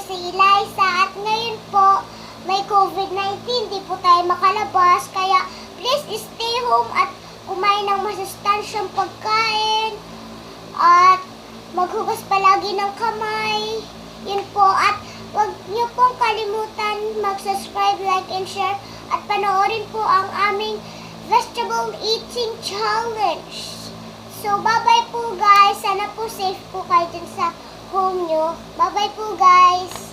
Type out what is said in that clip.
si Eliza at ngayon po may COVID-19, di po tayo makalabas kaya please stay home at kumain ng masustansyang pagkain at maghugas palagi ng kamay. Yun po, at huwag niyo pong kalimutan mag-subscribe, like, and share at panoorin po ang aming vegetable eating challenge. So, bye-bye po guys. Sana po safe po kayo dyan sa home nyo. Bye-bye po guys.